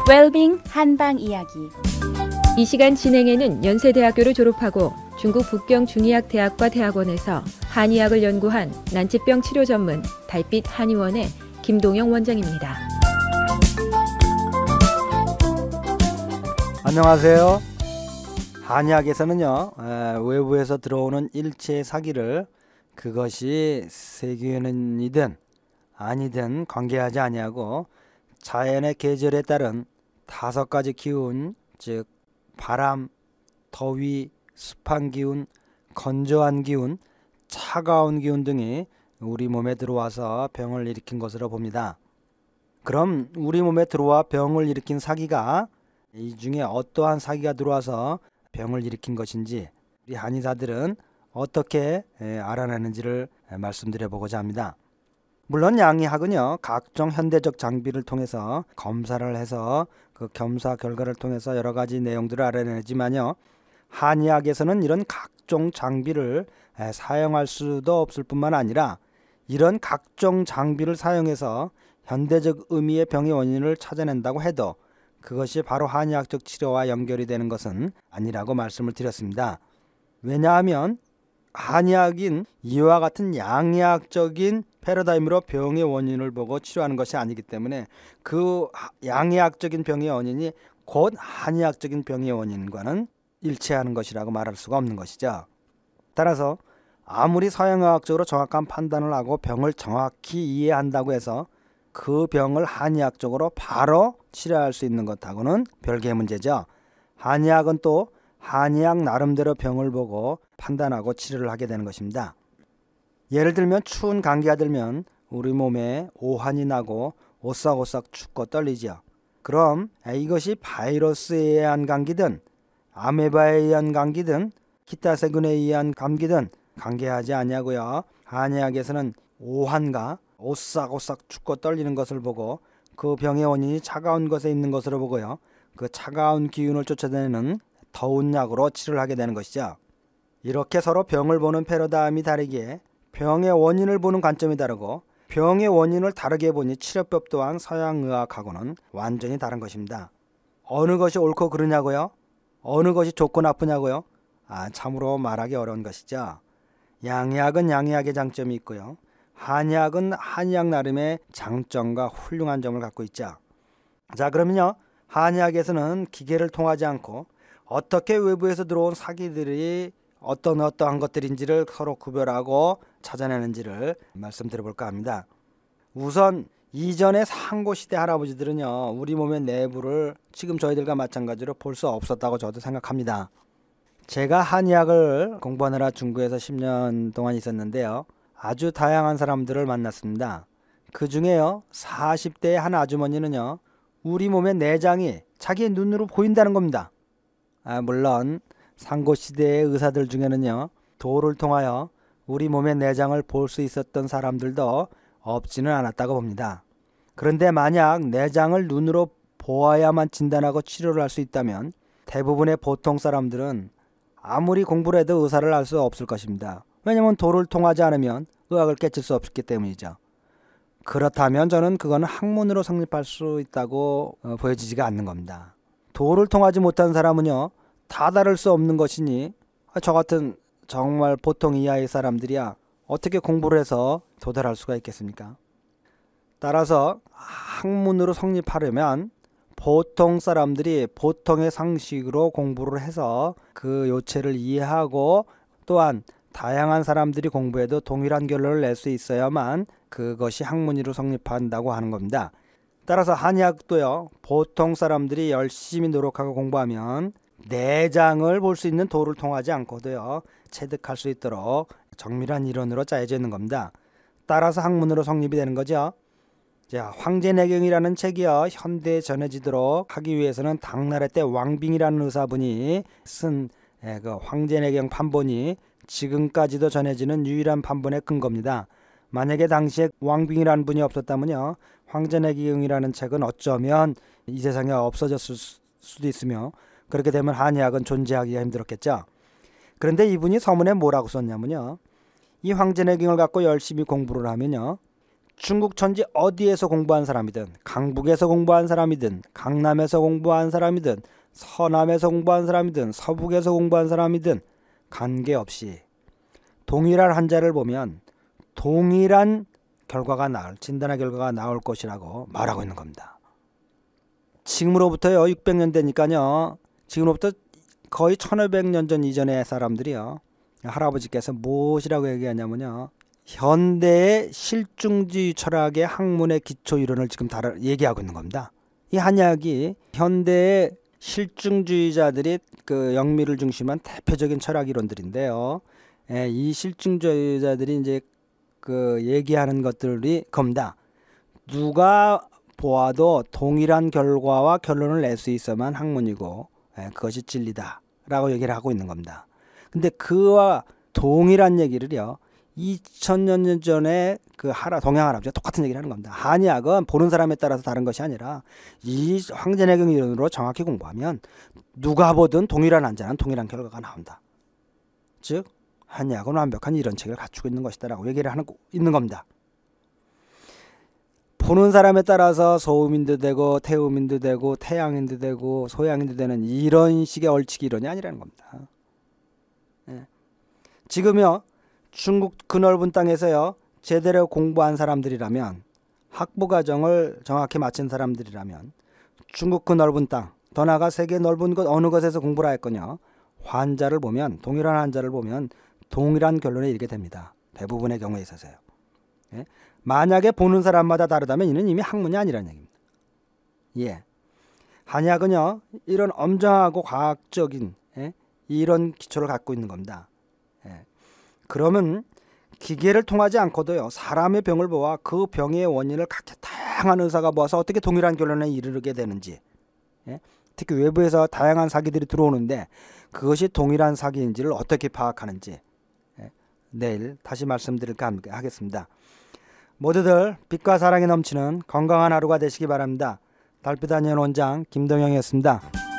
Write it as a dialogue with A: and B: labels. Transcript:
A: 웰빙 한방 이야기.
B: 이 시간 진행에는 연세대학교를 졸업하고 중국 북경 중의학대학과 대학원에서 한의학을 연구한 난치병 치료 전문 달빛 한의원의 김동영 원장입니다.
C: 안녕하세요. 한의학에서는요, 외부에서 들어오는 일체의 사기를 그것이 세균이든 아니든 관계하지 아니하고 자연의 계절에 따른 5가지 기운, 즉 바람, 더위, 습한 기운, 건조한 기운, 차가운 기운 등이 우리 몸에 들어와서 병을 일으킨 것으로 봅니다. 그럼 우리 몸에 들어와 병을 일으킨 사기가 이 중에 어떠한 사기가 들어와서 병을 일으킨 것인지 우리 한의사들은 어떻게 알아내는지를 말씀드려보고자 합니다. 물론 양의학은요, 각종 현대적 장비를 통해서 검사를 해서 그 검사 결과를 통해서 여러 가지 내용들을 알아내지만요, 한의학에서는 이런 각종 장비를 사용할 수도 없을 뿐만 아니라 이런 각종 장비를 사용해서 현대적 의미의 병의 원인을 찾아낸다고 해도 그것이 바로 한의학적 치료와 연결이 되는 것은 아니라고 말씀을 드렸습니다. 왜냐하면 한의학인 이와 같은 양의학적인 패러다임으로 병의 원인을 보고 치료하는 것이 아니기 때문에 그 양의학적인 병의 원인이 곧 한의학적인 병의 원인과는 일치하는 것이라고 말할 수가 없는 것이죠. 따라서 아무리 서양의학적으로 정확한 판단을 하고 병을 정확히 이해한다고 해서 그 병을 한의학적으로 바로 치료할 수 있는 것하고는 별개의 문제죠. 한의학은 또 한의학 나름대로 병을 보고 판단하고 치료를 하게 되는 것입니다. 예를 들면 추운 감기가 들면 우리 몸에 오한이 나고 오싹오싹 춥고 떨리죠. 그럼 이것이 바이러스에 의한 감기든 아메바에 의한 감기든 기타 세균에 의한 감기든 관계하지 아니하고요. 한의학에서는 오한과 오싹오싹 춥고 떨리는 것을 보고 그 병의 원인이 차가운 것에 있는 것으로 보고요. 그 차가운 기운을 쫓아내는 더운 약으로 치료를 하게 되는 것이죠. 이렇게 서로 병을 보는 패러다임이 다르기에 병의 원인을 보는 관점이 다르고 병의 원인을 다르게 보니 치료법 또한 서양의학하고는 완전히 다른 것입니다. 어느 것이 옳고 그르냐고요? 어느 것이 좋고 나쁘냐고요? 참으로 말하기 어려운 것이죠. 양의학은 양의학의 장점이 있고요. 한의학은 한의학 나름의 장점과 훌륭한 점을 갖고 있죠. 자, 그러면요, 한의학에서는 기계를 통하지 않고 어떻게 외부에서 들어온 사기들이 어떠한 것들인지를 서로 구별하고 찾아내는지를 말씀드려볼까 합니다. 우선 이전의 상고시대 할아버지들은요, 우리 몸의 내부를 지금 저희들과 마찬가지로 볼 수 없었다고 저도 생각합니다. 제가 한의학을 공부하느라 중국에서 10년 동안 있었는데요, 아주 다양한 사람들을 만났습니다. 그 중에요, 40대의 한 아주머니는요, 우리 몸의 내장이 자기의 눈으로 보인다는 겁니다. 물론 상고시대의 의사들 중에는요, 도를 통하여 우리 몸의 내장을 볼 수 있었던 사람들도 없지는 않았다고 봅니다. 그런데 만약 내장을 눈으로 보아야만 진단하고 치료를 할 수 있다면 대부분의 보통 사람들은 아무리 공부를 해도 의사를 할 수 없을 것입니다. 왜냐하면 도를 통하지 않으면 의학을 깨칠 수 없기 때문이죠. 그렇다면 저는 그거는 학문으로 성립할 수 있다고 보여지지가 않는 겁니다. 도를 통하지 못한 사람은요, 다다를 수 없는 것이니 저 같은 정말 보통 이하의 사람들이야 어떻게 공부를 해서 도달할 수가 있겠습니까? 따라서 학문으로 성립하려면 보통 사람들이 보통의 상식으로 공부를 해서 그 요체를 이해하고 또한 다양한 사람들이 공부해도 동일한 결론을 낼 수 있어야만 그것이 학문으로 성립한다고 하는 겁니다. 따라서 한의학도요, 보통 사람들이 열심히 노력하고 공부하면 내장을 볼 수 있는 도를 통하지 않고도요, 체득할 수 있도록 정밀한 이론으로 짜여져 있는 겁니다. 따라서 학문으로 성립이 되는 거죠. 자, 황제내경이라는 책이요, 현대에 전해지도록 하기 위해서는 당나라 때 왕빙이라는 의사분이 쓴 그 황제내경 판본이 지금까지도 전해지는 유일한 판본의 근거입니다. 만약에 당시에 왕빙이라는 분이 없었다면요, 황제내경이라는 책은 어쩌면 이 세상에 없어졌을 수도 있으며 그렇게 되면 한의학은 존재하기가 힘들었겠죠. 그런데 이분이 서문에 뭐라고 썼냐면요, 이 황제내경을 갖고 열심히 공부를 하면요, 중국 천지 어디에서 공부한 사람이든, 강북에서 공부한 사람이든, 강남에서 공부한 사람이든, 서남에서 공부한 사람이든, 서북에서 공부한 사람이든 관계없이 동일한 한자를 보면 동일한 결과가 진단의 결과가 나올 것이라고 말하고 있는 겁니다. 지금으로부터요 600년 되니까요, 지금으로부터 거의 1500년 전 이전의 사람들이요, 할아버지께서 무엇이라고 얘기하냐면요, 현대의 실중주의 철학의 학문의 기초 이론을 지금 얘기하고 있는 겁니다. 이 한약이 현대의 실중주의자들이 그 영미를 중심한 대표적인 철학 이론들인데요. 이 실중주의자들이 이제 그 얘기하는 것들이 겁니다. 누가 보아도 동일한 결과와 결론을 낼 수 있어만 학문이고, 그것이 진리다라고 얘기를 하고 있는 겁니다. 근데 그와 동일한 얘기를요, 2000년 전에 그 동양 할아버지가 똑같은 얘기를 하는 겁니다. 한의학은 보는 사람에 따라서 다른 것이 아니라 이 황제내경 이론으로 정확히 공부하면 누가 보든 동일한 한자는 동일한 결과가 나온다. 즉 한의학은 완벽한 이론책을 갖추고 있는 것이다라고 얘기를 하고 있는 겁니다. 보는 사람에 따라서 소음인도 되고 태음인도 되고 태양인도 되고 소양인도 되는 이런 식의 얼치기 이론이 아니라는 겁니다. 지금요 중국 그 넓은 땅에서요 제대로 공부한 사람들이라면, 학부 과정을 정확히 마친 사람들이라면 중국 그 넓은 땅, 더 나아가 세계 넓은 곳 어느 곳에서 공부를 했거냐, 환자를 보면, 동일한 환자를 보면 동일한 결론에 이르게 됩니다. 대부분의 경우에 있어서요. 만약에 보는 사람마다 다르다면 이는 이미 학문이 아니라는 얘기입니다. 한의학은요 이런 엄정하고 과학적인 이런 기초를 갖고 있는 겁니다. 그러면 기계를 통하지 않고도요 사람의 병을 보아 그 병의 원인을 각기 다양한 의사가 모아서 어떻게 동일한 결론에 이르게 되는지, 특히 외부에서 다양한 사기들이 들어오는데 그것이 동일한 사기인지를 어떻게 파악하는지 내일 다시 말씀드릴까 하겠습니다. 모두들 빛과 사랑이 넘치는 건강한 하루가 되시기 바랍니다. 달빛 아니은 원장 김동영이었습니다.